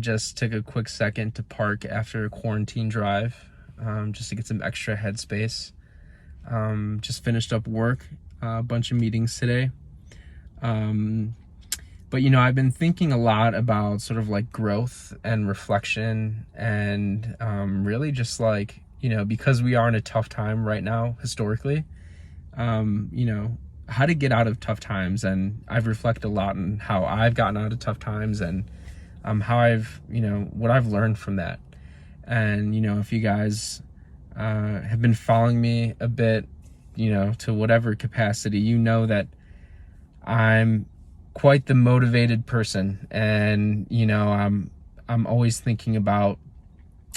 Just took a quick second to park after a quarantine drive, just to get some extra headspace. Just finished up work, a bunch of meetings today. But I've been thinking a lot about sort of like growth and reflection and really just like, because we are in a tough time right now historically, how to get out of tough times. And I've reflected a lot on how I've gotten out of tough times and how I've, what I've learned from that. And, if you guys have been following me a bit, to whatever capacity, you know that I'm quite the motivated person. And, I'm always thinking about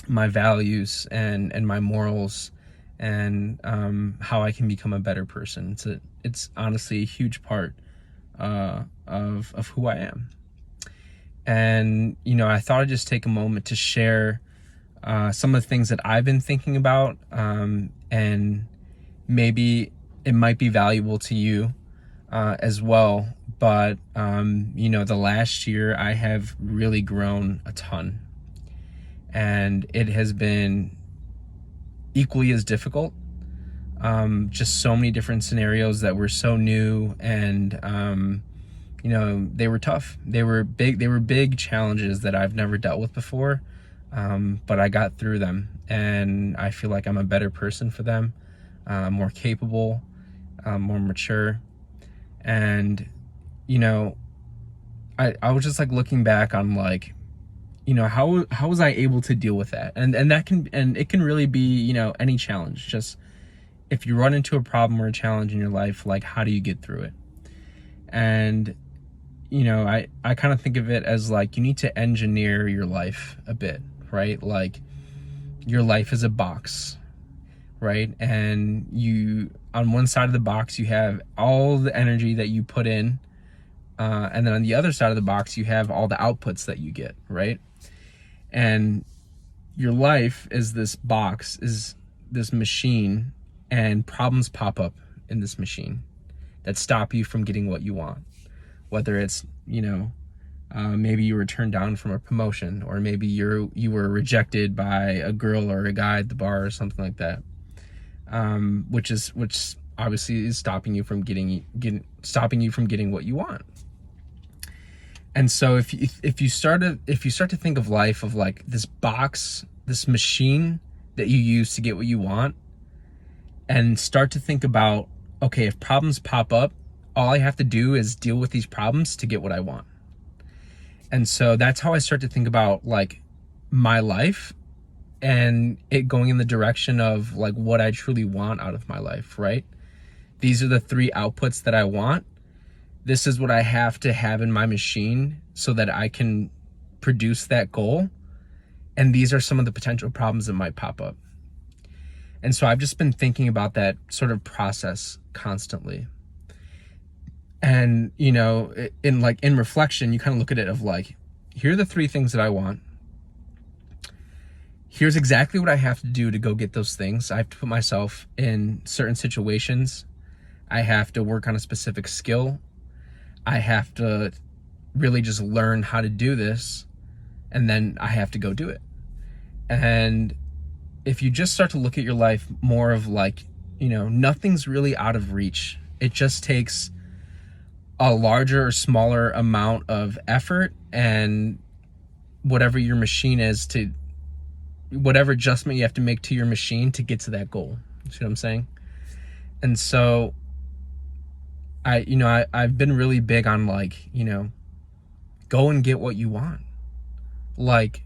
my values and my morals and how I can become a better person. It's honestly a huge part of who I am. And, I thought I'd just take a moment to share some of the things that I've been thinking about, and maybe it might be valuable to you as well. But, the last year I have really grown a ton, and it has been equally as difficult. Just so many different scenarios that were so new, and they were tough. They were big challenges that I've never dealt with before. But I got through them, and I feel like I'm a better person for them, more capable, more mature. And, I was just like looking back on like, how was I able to deal with that? And it can really be, any challenge. Just if you run into a problem or a challenge in your life, like, how do you get through it? And, I kind of think of it as like, you need to engineer your life a bit, right? Like, your life is a box, right? And on one side of the box, you have all the energy that you put in. And then on the other side of the box, you have all the outputs that you get, right? And your life is this box, is this machine, and problems pop up in this machine that stop you from getting what you want. Whether it's, maybe you were turned down from a promotion, or maybe you were rejected by a girl or a guy at the bar or something like that, which obviously is stopping you from getting what you want. And so if you start to think of life of like this box, this machine that you use to get what you want, and start to think about, okay, if problems pop up, all I have to do is deal with these problems to get what I want. And so that's how I start to think about like my life, and it going in the direction of like what I truly want out of my life, right? These are the three outputs that I want. This is what I have to have in my machine so that I can produce that goal. And these are some of the potential problems that might pop up. And so I've just been thinking about that sort of process constantly. And, in reflection, you kind of look at it of like, here are the three things that I want. Here's exactly what I have to do to go get those things. I have to put myself in certain situations. I have to work on a specific skill. I have to really just learn how to do this, and then I have to go do it. And if you just start to look at your life more of like, nothing's really out of reach. It just takes a larger or smaller amount of effort and whatever your machine is, to whatever adjustment you have to make to your machine to get to that goal. You see what I'm saying? And so I've been really big on like, go and get what you want. Like,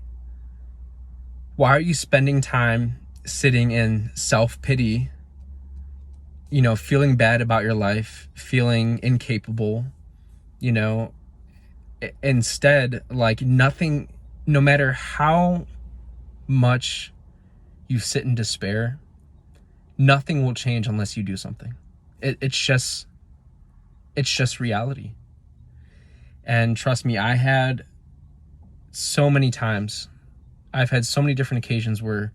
why are you spending time sitting in self-pity, feeling bad about your life, feeling incapable, instead, like nothing, no matter how much you sit in despair, nothing will change unless you do something. It's just reality. And trust me, I've had so many different occasions where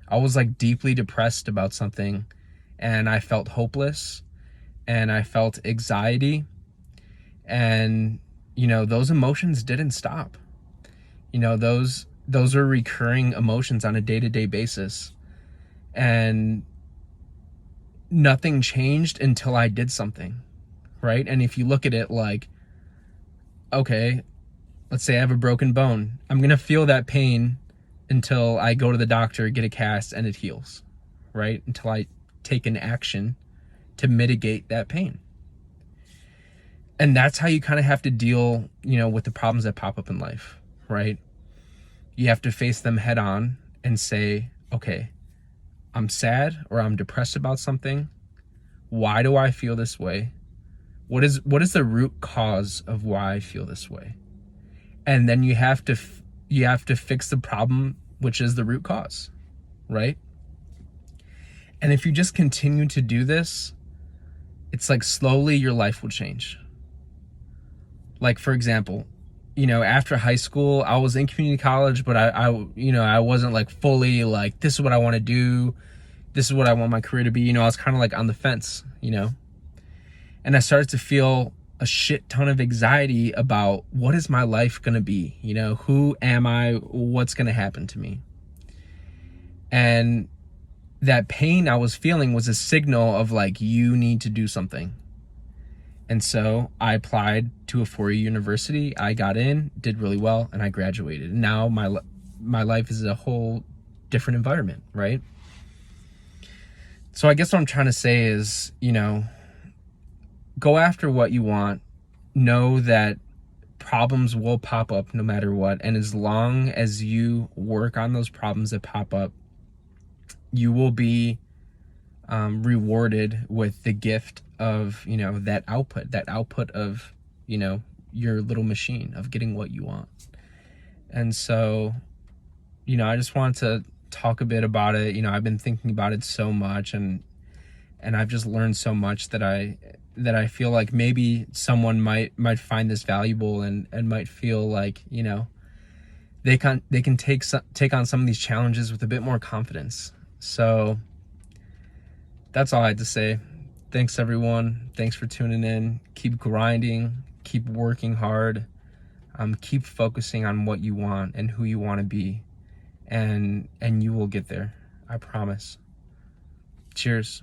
I was like deeply depressed about something, and I felt hopeless, and I felt anxiety, and those emotions didn't stop. those are recurring emotions on a day-to-day basis. And nothing changed until I did something, right? And if you look at it like, okay, let's say I have a broken bone. I'm going to feel that pain until I go to the doctor, get a cast, and it heals, right? Until I take an action to mitigate that pain. And that's how you kind of have to deal, with the problems that pop up in life, right? You have to face them head on and say, okay, I'm sad or I'm depressed about something. Why do I feel this way? What is the root cause of why I feel this way? And then you have to fix the problem, which is the root cause, right? And if you just continue to do this, it's like slowly your life will change. Like, for example, after high school, I was in community college, but I wasn't like fully like, this is what I want to do. This is what I want my career to be. I was kind of like on the fence, and I started to feel a shit ton of anxiety about what is my life going to be? Who am I? What's going to happen to me? And that pain I was feeling was a signal of like, you need to do something. And so I applied to a 4-year university. I got in, did really well, and I graduated. And now my life is a whole different environment, right? So I guess what I'm trying to say is, go after what you want. Know that problems will pop up no matter what. And as long as you work on those problems that pop up, you will be rewarded with the gift of, that output of, your little machine of getting what you want. And so, I just wanted to talk a bit about it. I've been thinking about it so much, and I've just learned so much that I feel like maybe someone might find this valuable and might feel like, they can take on some of these challenges with a bit more confidence. So that's all I had to say. Thanks, everyone. Thanks for tuning in. Keep grinding, keep working hard, keep focusing on what you want and who you want to be, and you will get there. I promise. Cheers.